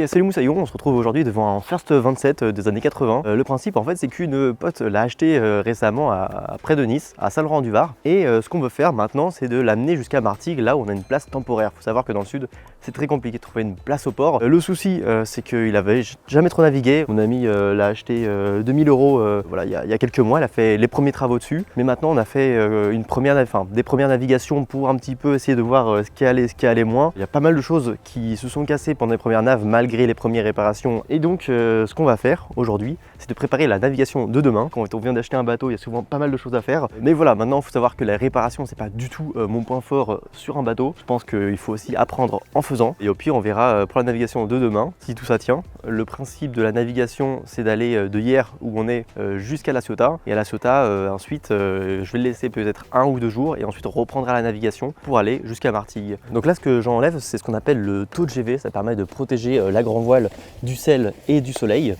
Salut Moussaillon, on se retrouve aujourd'hui devant un First 27 des années 80. Le principe en fait c'est qu'une pote l'a acheté récemment près de Nice, à Saint-Laurent-du-Var. Et ce qu'on veut faire maintenant c'est de l'amener jusqu'à Martigues, là où on a une place temporaire. Faut savoir que dans le sud c'est très compliqué de trouver une place au port. Le souci c'est qu'il avait jamais trop navigué. Mon ami l'a acheté 2000 € voilà, il y a quelques mois, elle a fait les premiers travaux dessus. Mais maintenant on a fait des premières navigations pour un petit peu essayer de voir ce qui allait moins. Il y a pas mal de choses qui se sont cassées pendant les premières naves malgré les premières réparations. Et donc ce qu'on va faire aujourd'hui c'est de préparer la navigation de demain. Quand on vient d'acheter un bateau il y a souvent pas mal de choses à faire, mais voilà, maintenant il faut savoir que la réparation c'est pas du tout mon point fort sur un bateau. Je pense qu'il faut aussi apprendre en faisant, et au pire on verra pour la navigation de demain si tout ça tient. Le principe de la navigation c'est d'aller de hier où on est jusqu'à La Ciotat, et à La Ciotat ensuite je vais le laisser peut-être 1 ou 2 jours et ensuite on reprendra la navigation pour aller jusqu'à Martigues. Donc là ce que j'enlève c'est ce qu'on appelle le taux de GV, ça permet de protéger la grand voile du sel et du soleil.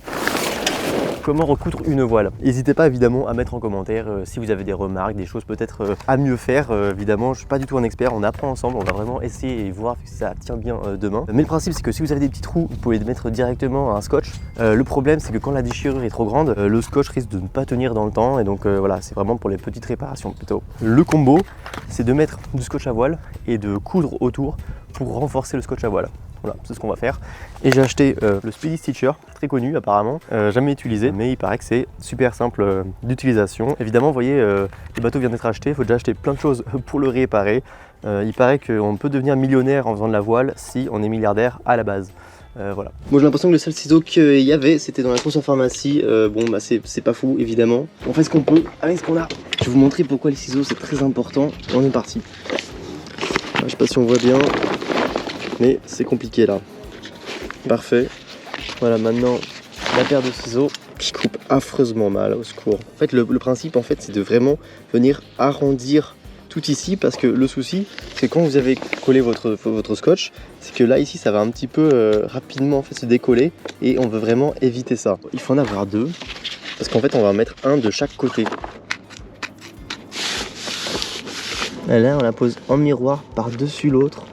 Comment recoudre une voile? N'hésitez pas évidemment à mettre en commentaire si vous avez des remarques, des choses peut-être à mieux faire. Évidemment, je ne suis pas du tout un expert, on apprend ensemble, on va vraiment essayer et voir si ça tient bien demain. Mais le principe c'est que si vous avez des petits trous, vous pouvez mettre directement un scotch. Le problème c'est que quand la déchirure est trop grande, le scotch risque de ne pas tenir dans le temps, et donc voilà, c'est vraiment pour les petites réparations plutôt. Le combo, c'est de mettre du scotch à voile et de coudre autour pour renforcer le scotch à voile. Voilà, c'est ce qu'on va faire. Et j'ai acheté le Speedy Stitcher, très connu apparemment, jamais utilisé, mais il paraît que c'est super simple d'utilisation. Évidemment, vous voyez, le bateau vient d'être acheté, il faut déjà acheter plein de choses pour le réparer. Il paraît qu'on peut devenir millionnaire en faisant de la voile si on est milliardaire à la base. Voilà. Moi j'ai l'impression que le seul ciseau qu'il y avait c'était dans la course en pharmacie. Bon bah c'est pas fou évidemment. On fait ce qu'on peut avec ce qu'on a. Je vais vous montrer pourquoi les ciseaux c'est très important. On est parti. Je sais pas si on voit bien, mais c'est compliqué là. Parfait. Voilà, maintenant la paire de ciseaux qui coupe affreusement mal, au secours. En fait le principe en fait c'est de vraiment venir arrondir tout ici, parce que le souci c'est que quand vous avez collé votre scotch, c'est que là ici ça va un petit peu rapidement en fait se décoller, et on veut vraiment éviter ça. Il faut en avoir 2 parce qu'en fait on va en mettre un de chaque côté. Et là on la pose en miroir par-dessus l'autre.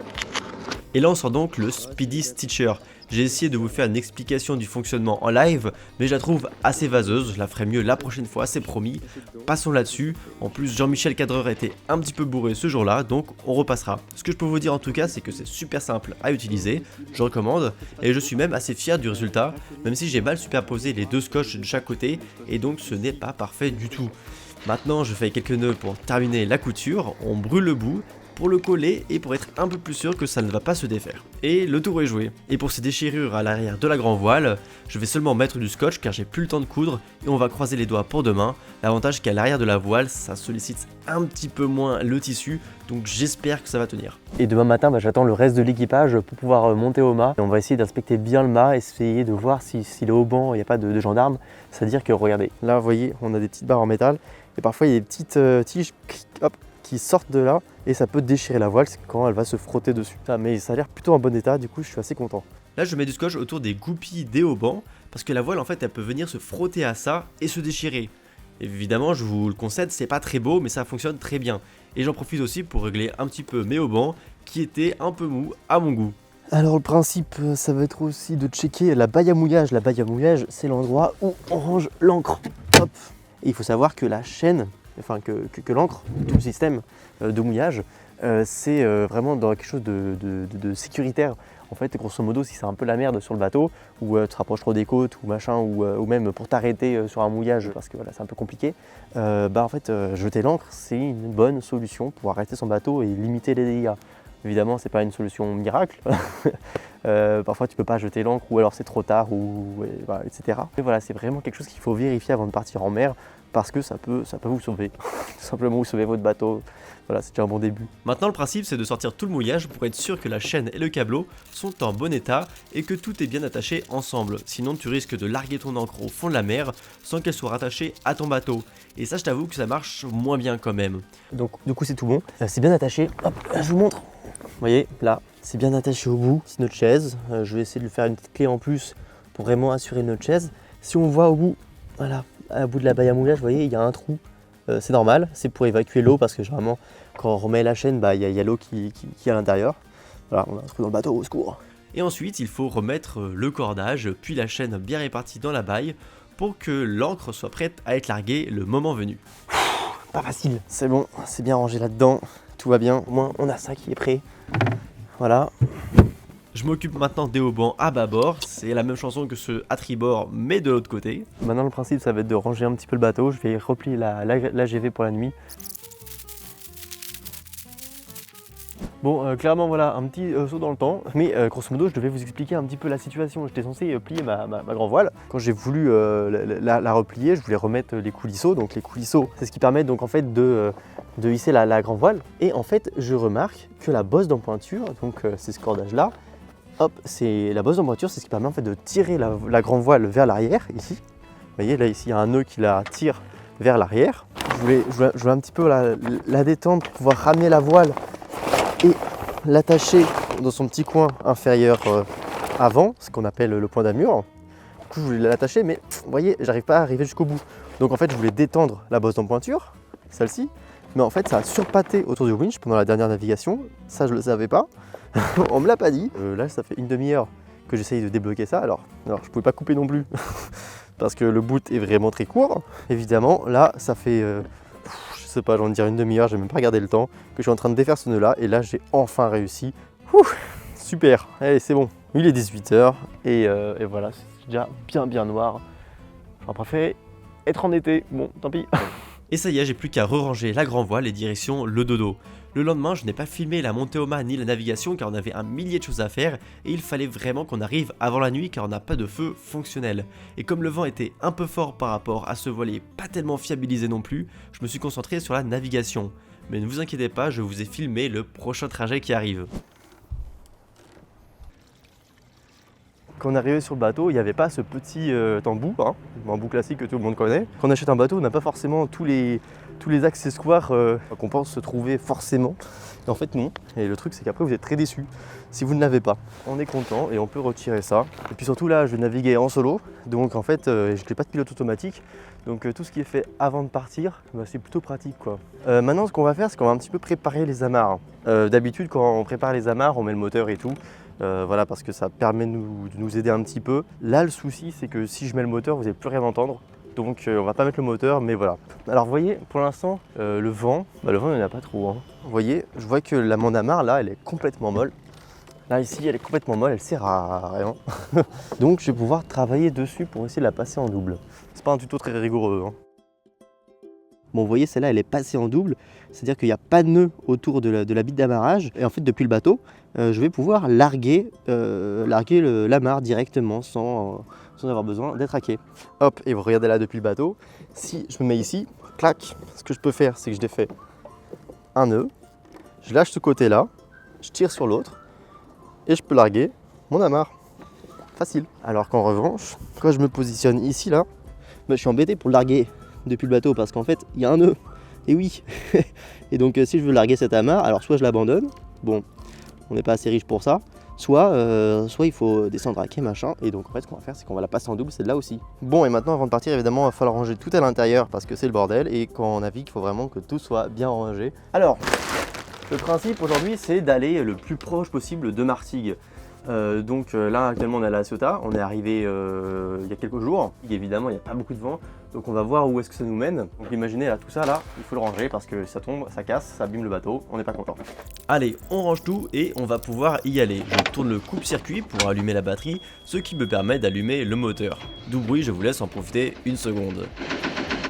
Et là on sort donc le Speedy Stitcher. J'ai essayé de vous faire une explication du fonctionnement en live, mais je la trouve assez vaseuse, je la ferai mieux la prochaine fois, c'est promis. Passons là-dessus. En plus Jean-Michel Cadreur était un petit peu bourré ce jour-là, donc on repassera. Ce que je peux vous dire en tout cas c'est que c'est super simple à utiliser, je recommande, et je suis même assez fier du résultat, même si j'ai mal superposé les 2 scotch de chaque côté, et donc ce n'est pas parfait du tout. Maintenant je fais quelques nœuds pour terminer la couture, on brûle le bout pour le coller et pour être un peu plus sûr que ça ne va pas se défaire. Et le tour est joué. Et pour ces déchirures à l'arrière de la grand voile, je vais seulement mettre du scotch car j'ai plus le temps de coudre, et on va croiser les doigts pour demain. L'avantage qu'à l'arrière de la voile, ça sollicite un petit peu moins le tissu, donc j'espère que ça va tenir. Et demain matin, j'attends le reste de l'équipage pour pouvoir monter au mât. Et on va essayer d'inspecter bien le mât, essayer de voir s'il est au banc, il n'y a pas de gendarmes. C'est-à-dire que regardez, là vous voyez, on a des petites barres en métal, et parfois il y a des petites tiges qui sortent de là, et ça peut déchirer la voile quand elle va se frotter dessus. Mais ça a l'air plutôt en bon état, du coup je suis assez content. Là je mets du scotch autour des goupilles des haubans, parce que la voile en fait elle peut venir se frotter à ça et se déchirer. Évidemment je vous le concède, c'est pas très beau mais ça fonctionne très bien. Et j'en profite aussi pour régler un petit peu mes haubans qui étaient un peu mous à mon goût. Alors le principe ça va être aussi de checker la baille à mouillage. La baille à mouillage c'est l'endroit où on range l'encre. Hop. Et il faut savoir que la chaîne, enfin que l'encre, tout le système de mouillage, c'est vraiment dans quelque chose de sécuritaire. En fait, grosso modo, si c'est un peu la merde sur le bateau, ou tu te rapproches trop des côtes, ou machin, ou même pour t'arrêter sur un mouillage, parce que voilà, c'est un peu compliqué, en fait, jeter l'encre, c'est une bonne solution pour arrêter son bateau et limiter les dégâts. Évidemment, c'est pas une solution miracle. Parfois, tu peux pas jeter l'encre, ou alors c'est trop tard, voilà, etc. Mais voilà, c'est vraiment quelque chose qu'il faut vérifier avant de partir en mer, parce que ça peut vous sauver. Tout simplement vous sauver votre bateau. Voilà, c'est déjà un bon début. Maintenant le principe c'est de sortir tout le mouillage pour être sûr que la chaîne et le câbleau sont en bon état et que tout est bien attaché ensemble. Sinon tu risques de larguer ton ancre au fond de la mer sans qu'elle soit rattachée à ton bateau. Et ça je t'avoue que ça marche moins bien quand même. Donc du coup c'est tout bon. C'est bien attaché. Hop, là, je vous montre. Vous voyez, là, c'est bien attaché au bout. C'est notre chaise. Je vais essayer de lui faire une petite clé en plus pour vraiment assurer notre chaise. Si on voit au bout, voilà, à bout de la baille à mouillage, vous voyez, il y a un trou. C'est normal, c'est pour évacuer l'eau parce que généralement quand on remet la chaîne, il y a l'eau qui est à l'intérieur. Voilà, on a un trou dans le bateau, au secours. Et ensuite il faut remettre le cordage puis la chaîne bien répartie dans la baille pour que l'ancre soit prête à être larguée le moment venu. Pas facile. C'est bon, c'est bien rangé là-dedans, tout va bien, au moins on a ça qui est prêt. Voilà. Je m'occupe maintenant des haubans à bâbord, c'est la même chanson que ceux à tribord mais de l'autre côté. Maintenant le principe ça va être de ranger un petit peu le bateau, je vais replier l'AGV pour la nuit. Bon, clairement voilà, un petit saut dans le temps, mais grosso modo je devais vous expliquer un petit peu la situation. J'étais censé plier ma grand voile. Quand j'ai voulu la replier, je voulais remettre les coulisseaux. Donc les coulisseaux, c'est ce qui permet donc en fait de hisser la grand voile. Et en fait, je remarque que la bosse d'empointure, donc c'est ce cordage là, hop, c'est la bosse d'empointure, c'est ce qui permet en fait de tirer la grand voile vers l'arrière, ici. Vous voyez, là ici il y a un nœud qui la tire vers l'arrière. Je voulais un petit peu la détendre pour pouvoir ramener la voile et l'attacher dans son petit coin inférieur avant, ce qu'on appelle le point d'amure. Du coup, je voulais l'attacher, mais vous voyez, j'arrive pas à arriver jusqu'au bout. Donc en fait, je voulais détendre la bosse d'empointure, celle-ci, mais en fait, ça a surpâté autour du winch pendant la dernière navigation. Ça, je le savais pas. On me l'a pas dit. Là, ça fait une demi-heure que j'essaye de débloquer ça. Alors je pouvais pas couper non plus parce que le bout est vraiment très court. Évidemment, là, ça fait je sais pas, j'ai envie de dire une demi-heure, j'ai même pas regardé le temps, que je suis en train de défaire ce nœud là, et là j'ai enfin réussi. Super, allez c'est bon. Il est 18h et voilà, c'est déjà bien noir. J'aurais préféré être en été, bon tant pis. Et ça y est, j'ai plus qu'à re-ranger la grand voile et direction le dodo. Le lendemain, je n'ai pas filmé la montée au mât ni la navigation car on avait un millier de choses à faire et il fallait vraiment qu'on arrive avant la nuit car on n'a pas de feu fonctionnel. Et comme le vent était un peu fort par rapport à ce voilier pas tellement fiabilisé non plus, je me suis concentré sur la navigation. Mais ne vous inquiétez pas, je vous ai filmé le prochain trajet qui arrive. Quand on est arrivé sur le bateau, il n'y avait pas ce petit embout, hein, embout classique que tout le monde connaît. Quand on achète un bateau, on n'a pas forcément tous les accessoires qu'on pense se trouver forcément. Et en fait non. Et le truc c'est qu'après vous êtes très déçus si vous ne l'avez pas. On est content et on peut retirer ça. Et puis surtout là, je vais naviguer en solo. Donc en fait, je n'ai pas de pilote automatique. Donc tout ce qui est fait avant de partir, bah, c'est plutôt pratique quoi. Maintenant ce qu'on va faire, c'est qu'on va un petit peu préparer les amarres. D'habitude quand on prépare les amarres, on met le moteur et tout. Voilà, parce que ça permet de nous aider un petit peu. Là le souci c'est que si je mets le moteur, vous n'allez plus rien entendre. Donc on va pas mettre le moteur, mais voilà. Alors vous voyez, pour l'instant, le vent, il n'y en a pas trop. Hein. Vous voyez, je vois que la mandamarre là, elle est complètement molle. Là ici, elle est complètement molle, elle sert à rien. Donc je vais pouvoir travailler dessus pour essayer de la passer en double. C'est pas un tuto très rigoureux. Hein. Bon, vous voyez, celle-là, elle est passée en double. C'est-à-dire qu'il n'y a pas de nœud autour de la bite d'amarrage. Et en fait, depuis le bateau, je vais pouvoir larguer l'amarre directement sans avoir besoin d'être hacké. Hop, et vous regardez là depuis le bateau. Si je me mets ici, clac, ce que je peux faire, c'est que je défais un nœud. Je lâche ce côté-là, je tire sur l'autre et je peux larguer mon amarre. Facile. Alors qu'en revanche, quand je me positionne ici, là, je suis embêté pour le larguer depuis le bateau parce qu'en fait il y a un nœud, et oui. Et donc si je veux larguer cette amarre, alors soit je l'abandonne, bon on n'est pas assez riche pour ça, soit il faut descendre à quai machin, et donc en fait ce qu'on va faire c'est qu'on va la passer en double, c'est là aussi. Bon, et maintenant avant de partir évidemment il va falloir ranger tout à l'intérieur parce que c'est le bordel, et quand on navigue il faut vraiment que tout soit bien rangé. Alors le principe aujourd'hui c'est d'aller le plus proche possible de Martigues. Donc là actuellement on est à La Ciotat, on est arrivé il y a quelques jours, évidemment il n'y a pas beaucoup de vent, donc on va voir où est-ce que ça nous mène. Donc imaginez là tout ça là, il faut le ranger parce que ça tombe, ça casse, ça abîme le bateau, on n'est pas content. Allez, on range tout et on va pouvoir y aller. Je tourne le coupe-circuit pour allumer la batterie, ce qui me permet d'allumer le moteur. D'où bruit, je vous laisse en profiter une seconde.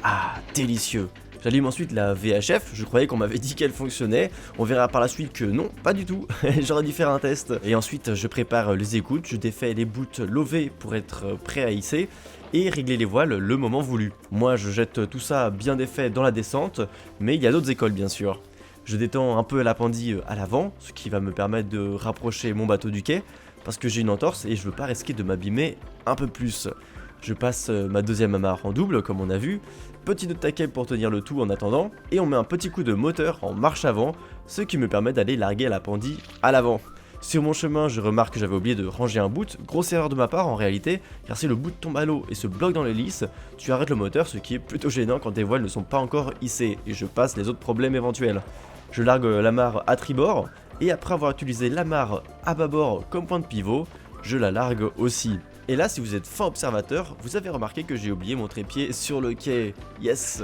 Ah, délicieux. J'allume ensuite la VHF, je croyais qu'on m'avait dit qu'elle fonctionnait, on verra par la suite que non, pas du tout, j'aurais dû faire un test. Et ensuite je prépare les écoutes, je défais les bouts lovés pour être prêt à hisser et régler les voiles le moment voulu. Moi je jette tout ça bien défait dans la descente, mais il y a d'autres écoles bien sûr. Je détends un peu l'appendis à l'avant, ce qui va me permettre de rapprocher mon bateau du quai, parce que j'ai une entorse et je veux pas risquer de m'abîmer un peu plus. Je passe ma deuxième amarre en double comme on a vu, petit nœud de taquet pour tenir le tout en attendant, et on met un petit coup de moteur en marche avant, ce qui me permet d'aller larguer l'appendis à l'avant. Sur mon chemin, je remarque que j'avais oublié de ranger un bout, grosse erreur de ma part en réalité, car si le bout tombe à l'eau et se bloque dans l'hélice, tu arrêtes le moteur, ce qui est plutôt gênant quand tes voiles ne sont pas encore hissées, et je passe les autres problèmes éventuels. Je largue l'amarre à tribord, et après avoir utilisé l'amarre à bâbord comme point de pivot, je la largue aussi. Et là, si vous êtes fin observateur, vous avez remarqué que j'ai oublié mon trépied sur le quai. Yes!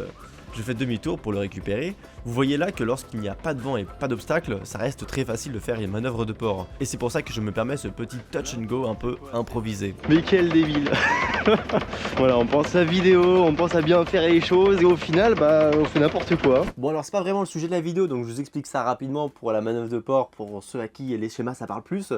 Je fais demi-tour pour le récupérer. Vous voyez là que lorsqu'il n'y a pas de vent et pas d'obstacle, ça reste très facile de faire une manœuvre de port. Et c'est pour ça que je me permets ce petit touch and go un peu improvisé. Mais quel débile. Voilà, on pense à vidéo, on pense à bien faire les choses et au final, bah, on fait n'importe quoi. Bon alors c'est pas vraiment le sujet de la vidéo, donc je vous explique ça rapidement pour la manœuvre de port, pour ceux à qui les schémas ça parle plus.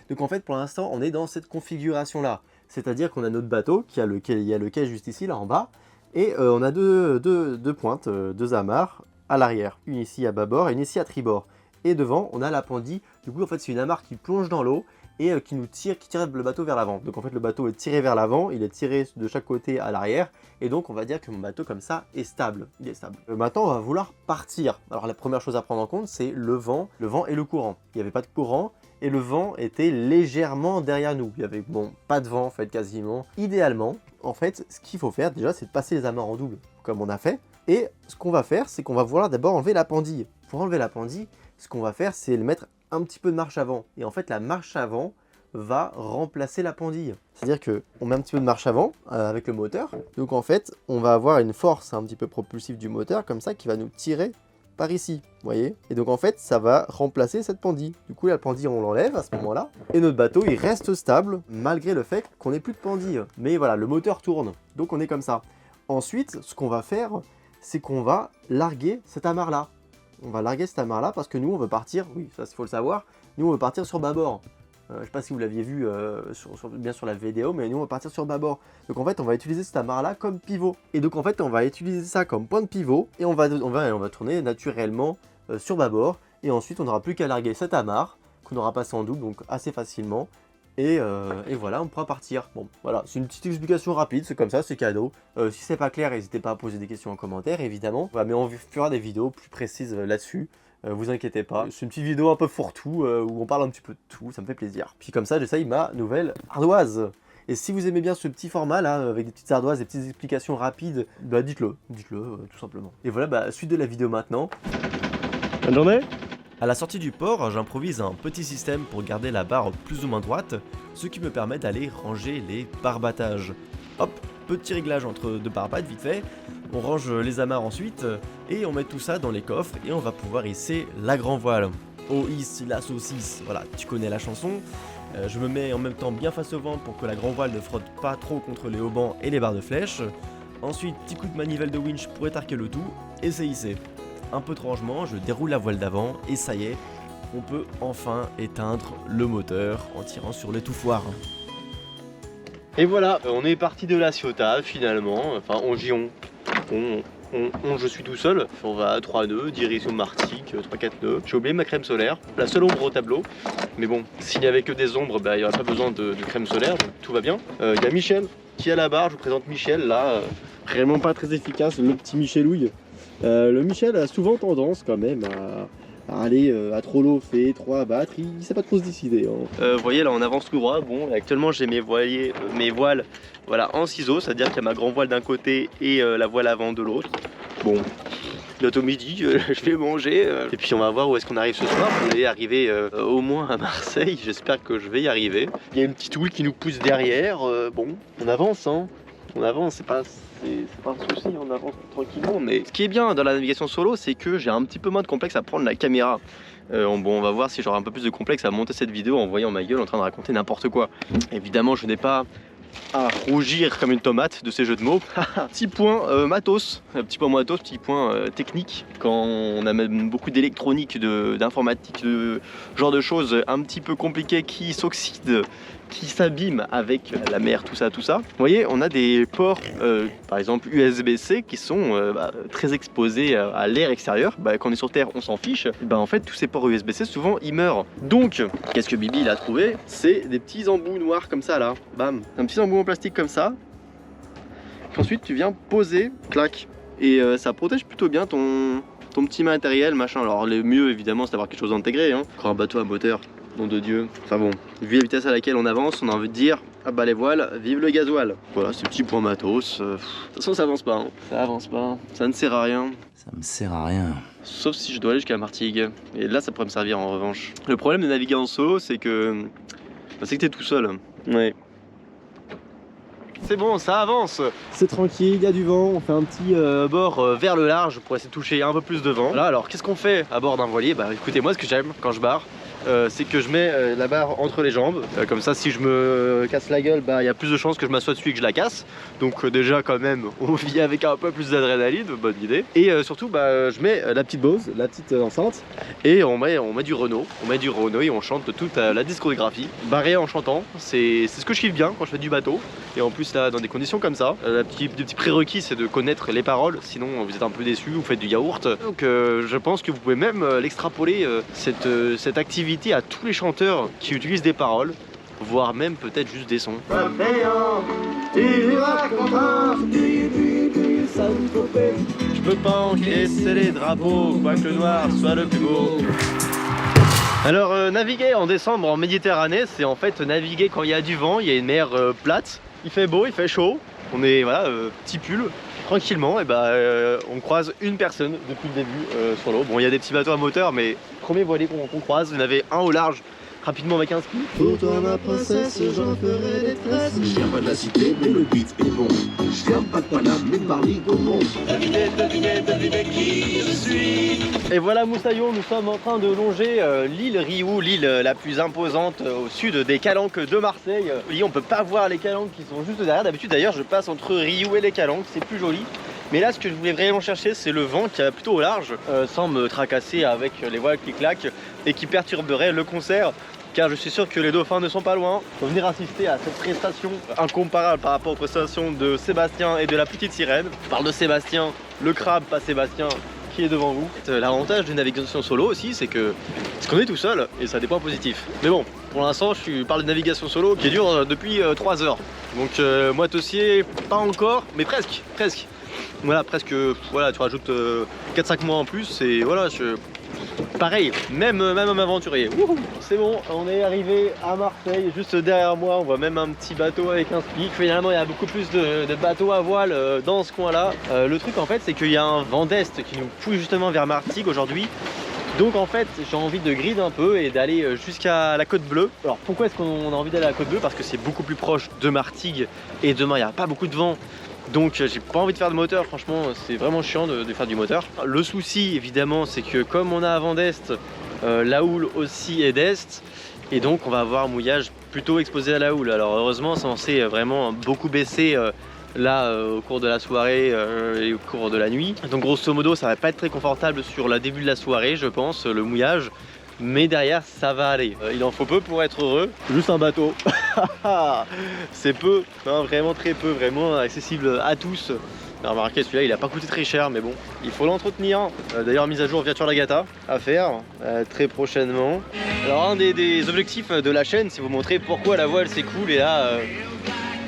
Donc en fait pour l'instant on est dans cette configuration là, c'est-à-dire qu'on a notre bateau qui a le quai juste ici là en bas, et on a deux pointes, deux amarres à l'arrière, une ici à bâbord et une ici à tribord. Et devant on a l'appendie, du coup en fait c'est une amarre qui plonge dans l'eau et qui tire le bateau vers l'avant. Donc en fait le bateau est tiré vers l'avant, il est tiré de chaque côté à l'arrière, et donc on va dire que mon bateau comme ça est stable, il est stable. Maintenant on va vouloir partir. Alors la première chose à prendre en compte c'est le vent et le courant. Il n'y avait pas de courant, et le vent était légèrement derrière nous. Il y avait bon, pas de vent en fait quasiment. Idéalement, en fait, ce qu'il faut faire déjà c'est de passer les amarres en double, comme on a fait. Et ce qu'on va faire, c'est qu'on va vouloir d'abord enlever l'appendille. Pour enlever l'appendille, ce qu'on va faire c'est le mettre un petit peu de marche avant. Et en fait la marche avant va remplacer l'appendille. C'est-à-dire qu'on met un petit peu de marche avant avec le moteur. Donc en fait on va avoir une force un petit peu propulsive du moteur comme ça qui va nous tirer par ici, vous voyez. Et donc en fait ça va remplacer cette pendille. Du coup la pendille on l'enlève à ce moment-là. Et notre bateau il reste stable malgré le fait qu'on n'ait plus de pendille. Mais voilà, le moteur tourne. Donc on est comme ça. Ensuite ce qu'on va faire c'est qu'on va larguer cette amarre là. On va larguer cette amarre là parce que nous on veut partir, oui ça il faut le savoir, nous on veut partir sur bâbord. Je ne sais pas si vous l'aviez vu bien sur la vidéo, mais nous on va partir sur bâbord. Donc en fait on va utiliser cette amarre là comme pivot. Et donc en fait on va utiliser ça comme point de pivot et on va tourner naturellement sur bâbord. Et ensuite on n'aura plus qu'à larguer cette amarre qu'on aura passé en double, donc assez facilement. Et voilà, on pourra partir. Bon, voilà, c'est une petite explication rapide, c'est comme ça, c'est cadeau. Si c'est pas clair, n'hésitez pas à poser des questions en commentaire, évidemment. Voilà, mais on fera des vidéos plus précises là-dessus. Vous inquiétez pas, c'est une petite vidéo un peu fourre-tout où on parle un petit peu de tout, ça me fait plaisir. Puis comme ça, j'essaye ma nouvelle ardoise. Et si vous aimez bien ce petit format là, avec des petites ardoises, des petites explications rapides, bah dites-le, tout simplement. Et voilà, bah suite de la vidéo maintenant. Bonne journée. À la sortie du port, j'improvise un petit système pour garder la barre plus ou moins droite, ce qui me permet d'aller ranger les barbattages. Hop, petit réglage entre deux barbattes vite fait, on range les amarres ensuite, et on met tout ça dans les coffres, et on va pouvoir hisser la grand voile. Oh hisse la saucisse, voilà, tu connais la chanson. Je me mets en même temps bien face au vent pour que la grand voile ne frotte pas trop contre les haubans et les barres de flèche. Ensuite, petit coup de manivelle de winch pour étarquer le tout, et c'est hissé. Un peu de rangement, je déroule la voile d'avant et ça y est, on peut enfin éteindre le moteur en tirant sur l'étouffoir. Et voilà, on est parti de La Ciotat finalement, enfin je suis tout seul, on va à 3 nœuds, direction Martigues, 3-4 nœuds. J'ai oublié ma crème solaire, la seule ombre au tableau, mais bon, s'il n'y avait que des ombres, bah, il n'y aurait pas besoin de crème solaire, donc tout va bien. Il y a Michel qui est à la barre, je vous présente Michel là, vraiment pas très efficace, le petit Michelouille. Le Michel a souvent tendance quand même à aller à trop l'eau fait, trop à battre, il sait pas trop se décider. Hein. Vous voyez là on avance tout droit, bon actuellement j'ai mes voiles voilà, en ciseaux, c'est à dire qu'il y a ma grand voile d'un côté et la voile avant de l'autre. Bon, bientôt midi, je vais manger et puis on va voir où est-ce qu'on arrive ce soir. On est arrivé au moins à Marseille, j'espère que je vais y arriver. Il y a une petite houle qui nous pousse derrière, bon on avance hein. On avance, c'est pas un souci, on avance tranquillement. Mais ce qui est bien dans la navigation solo, c'est que j'ai un petit peu moins de complexe à prendre la caméra. Bon, on va voir si j'aurai un peu plus de complexe à monter cette vidéo en voyant ma gueule en train de raconter n'importe quoi. Évidemment, je n'ai pas à rougir comme une tomate de ces jeux de mots. Petit point matos, petit point technique. Quand on a même beaucoup d'électronique, d'informatique, de genre de choses un petit peu compliquées qui s'oxydent, qui s'abîment avec la mer, tout ça. Vous voyez, on a des ports, par exemple USB-C, qui sont très exposés à l'air extérieur. Quand on est sur Terre, on s'en fiche. En fait, tous ces ports USB-C, souvent, ils meurent. Donc, qu'est-ce que Bibi il a trouvé? C'est des petits embouts noirs comme ça, là. Bam, un petit embout en plastique comme ça. Qu'ensuite, tu viens poser, clac. Et ça protège plutôt bien ton petit matériel, machin. Alors, le mieux, évidemment, c'est d'avoir quelque chose intégré. Hein. Encore un bateau à moteur. Nom de Dieu. Enfin bon, vu la vitesse à laquelle on avance, on a envie de dire ah bah les voiles, vive le gasoil. Voilà, ce petit point matos. De toute façon, ça avance pas. Hein. Ça avance pas. Ça ne sert à rien. Ça me sert à rien. Sauf si je dois aller jusqu'à Martigues. Et là, ça pourrait me servir en revanche. Le problème de naviguer en solo, c'est que t'es tout seul. Ouais. C'est bon, ça avance. C'est tranquille, il y a du vent. On fait un petit bord vers le large pour essayer de toucher un peu plus de vent. Voilà, alors qu'est-ce qu'on fait à bord d'un voilier? Bah écoutez, moi ce que j'aime quand je barre, c'est que je mets la barre entre les jambes. Comme ça, si je me casse la gueule, bah il y a plus de chances que je m'assoie dessus et que je la casse. Donc déjà quand même, on vit avec un peu plus d'adrénaline, bonne idée. Et surtout, bah je mets la petite Bose, la petite enceinte, et on met du Renault. On met du Renault et on chante toute la discographie. Barré en chantant, c'est ce que je kiffe bien quand je fais du bateau. Et en plus là, dans des conditions comme ça, le petit prérequis c'est de connaître les paroles, sinon vous êtes un peu déçu, vous faites du yaourt. Donc je pense que vous pouvez même l'extrapoler, cette activité à tous les chanteurs qui utilisent des paroles, voire même peut-être juste des sons. Je peux pas encaisser les drapeaux, quoique le noir soit le plus beau. Alors naviguer en décembre en Méditerranée, c'est en fait naviguer quand il y a du vent, il y a une mer plate, il fait beau, il fait chaud, on est voilà, petit pull, tranquillement, et bah on croise une personne depuis le début sur l'eau. Bon, il y a des petits bateaux à moteur, mais premier voilier qu'on croise, il y en avait un au large, rapidement avec un ski. Pour toi ma princesse, j'en ferai des tresses. Je viens pas de la cité, mais le beat est bon. Je viens pas de Paname, mais de Marly Gaumont. Devinez qui je suis. Et voilà Moussaillon, nous sommes en train de longer l'île Riou, l'île la plus imposante au sud des Calanques de Marseille. On peut pas voir les Calanques qui sont juste derrière. D'habitude d'ailleurs je passe entre Riou et les Calanques, c'est plus joli. Mais là ce que je voulais vraiment chercher c'est le vent qui est plutôt au large, sans me tracasser avec les voiles qui claquent et qui perturberait le concert. Car je suis sûr que les dauphins ne sont pas loin. Faut venir assister à cette prestation incomparable par rapport aux prestations de Sébastien et de la petite sirène. Je parle de Sébastien, le crabe, pas Sébastien, qui est devant vous. L'avantage d'une navigation solo aussi, c'est qu'on est tout seul et ça a des points positifs. Mais bon, pour l'instant, je parle de navigation solo qui dure depuis 3 heures. Donc moi Tossier, pas encore, mais presque. Voilà, presque, voilà, tu rajoutes 4-5 mois en plus et voilà, pareil, même homme aventurier. C'est bon, on est arrivé à Marseille, juste derrière moi, on voit même un petit bateau avec un ski. Finalement, il y a beaucoup plus de bateaux à voile dans ce coin-là. Le truc en fait, c'est qu'il y a un vent d'est qui nous pousse justement vers Martigues aujourd'hui. Donc en fait, j'ai envie de grid un peu et d'aller jusqu'à la Côte Bleue. Alors pourquoi est-ce qu'on a envie d'aller à la Côte Bleue? Parce que c'est beaucoup plus proche de Martigues et demain, il n'y a pas beaucoup de vent. Donc j'ai pas envie de faire de moteur, franchement c'est vraiment chiant de faire du moteur. Le souci évidemment c'est que comme on a un vent d'est, la houle aussi est d'est. Et donc on va avoir un mouillage plutôt exposé à la houle. Alors heureusement c'est censé vraiment beaucoup baisser là au cours de la soirée et au cours de la nuit. Donc grosso modo ça va pas être très confortable sur le début de la soirée je pense, le mouillage. Mais derrière ça va aller, il en faut peu pour être heureux, juste un bateau. C'est peu, non, vraiment très peu, vraiment accessible à tous. Alors, remarquez celui-là il a pas coûté très cher mais bon, il faut l'entretenir. D'ailleurs mise à jour Viature Lagata à faire très prochainement. Alors un des objectifs de la chaîne c'est vous montrer pourquoi la voile c'est cool et là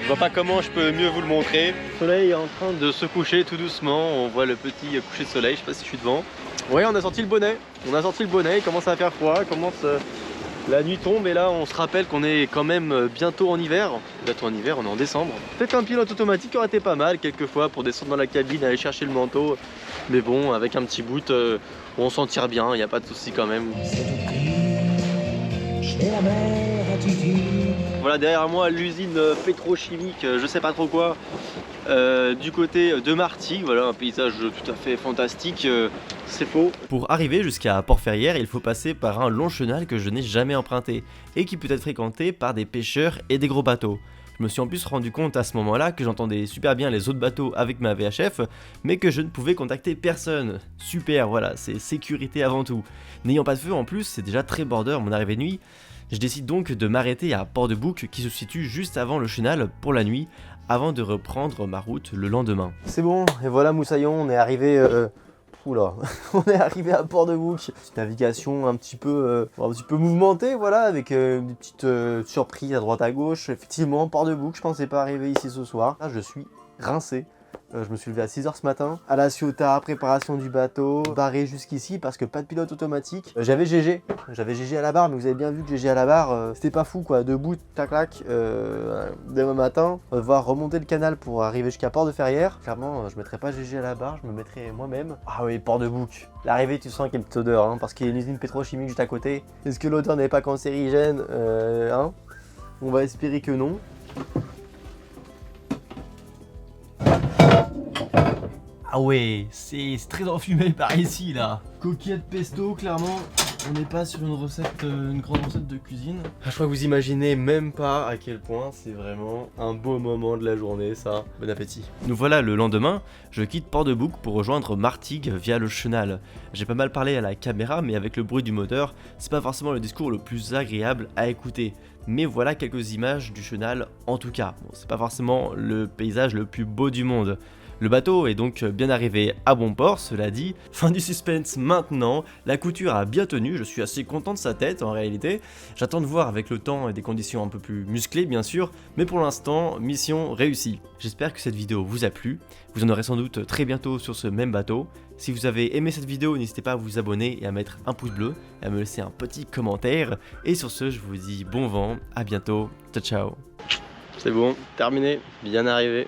je vois pas comment je peux mieux vous le montrer. Le soleil est en train de se coucher tout doucement, on voit le petit coucher de soleil, je sais pas si je suis devant. Ouais, on a sorti le bonnet, il commence à faire froid, la nuit tombe et là on se rappelle qu'on est quand même bientôt en hiver. Bientôt en hiver, on est en décembre. Peut-être un pilote automatique aurait été pas mal quelquefois pour descendre dans la cabine, aller chercher le manteau. Mais bon, avec un petit boot, on s'en tire bien, il n'y a pas de souci quand même. Voilà derrière moi l'usine pétrochimique, je sais pas trop quoi. Du côté de Martigues, voilà un paysage tout à fait fantastique, c'est faux. Pour arriver jusqu'à Port-Ferrière, il faut passer par un long chenal que je n'ai jamais emprunté et qui peut être fréquenté par des pêcheurs et des gros bateaux. Je me suis en plus rendu compte à ce moment-là que j'entendais super bien les autres bateaux avec ma VHF, mais que je ne pouvais contacter personne. Super, voilà, c'est sécurité avant tout. N'ayant pas de feu en plus, c'est déjà très border mon arrivée de nuit. Je décide donc de m'arrêter à Port-de-Bouc qui se situe juste avant le chenal pour la nuit, avant de reprendre ma route le lendemain. C'est bon, et voilà Moussaillon, on est arrivé... Oula, on est arrivé à Port-de-Bouc. Petite navigation un petit peu mouvementée, voilà, avec des petites surprises à droite à gauche. Effectivement, Port-de-Bouc, je pensais pas arriver ici ce soir. Là, je suis rincé. Je me suis levé à 6 h ce matin. À la Ciotat, préparation du bateau, barré jusqu'ici parce que pas de pilote automatique. J'avais GG à la barre, mais vous avez bien vu que GG à la barre, c'était pas fou quoi. Debout, tac tac, demain matin, on va devoir remonter le canal pour arriver jusqu'à Port-de-Ferrière. Clairement, je mettrai pas GG à la barre, je me mettrai moi-même. Ah oui, Port-de-Bouc. L'arrivée, tu sens qu'il y a une petite odeur, hein, parce qu'il y a une usine pétrochimique juste à côté. Est-ce que l'odeur n'est pas cancérigène, hein? On va espérer que non. Ah ouais, c'est très enfumé par ici là. Coquillette pesto, clairement, on n'est pas sur une recette, une grande recette de cuisine. Je crois que vous imaginez même pas à quel point c'est vraiment un beau moment de la journée, ça. Bon appétit. Nous voilà le lendemain, je quitte Port-de-Bouc pour rejoindre Martigues via le Chenal. J'ai pas mal parlé à la caméra, mais avec le bruit du moteur, c'est pas forcément le discours le plus agréable à écouter. Mais voilà quelques images du Chenal en tout cas. Bon, c'est pas forcément le paysage le plus beau du monde. Le bateau est donc bien arrivé à bon port, cela dit. Fin du suspense maintenant, la couture a bien tenu, je suis assez content de sa tête en réalité. J'attends de voir avec le temps et des conditions un peu plus musclées bien sûr, mais pour l'instant, mission réussie. J'espère que cette vidéo vous a plu, vous en aurez sans doute très bientôt sur ce même bateau. Si vous avez aimé cette vidéo, n'hésitez pas à vous abonner et à mettre un pouce bleu, et à me laisser un petit commentaire. Et sur ce, je vous dis bon vent, à bientôt, ciao ciao. C'est bon, terminé, bien arrivé.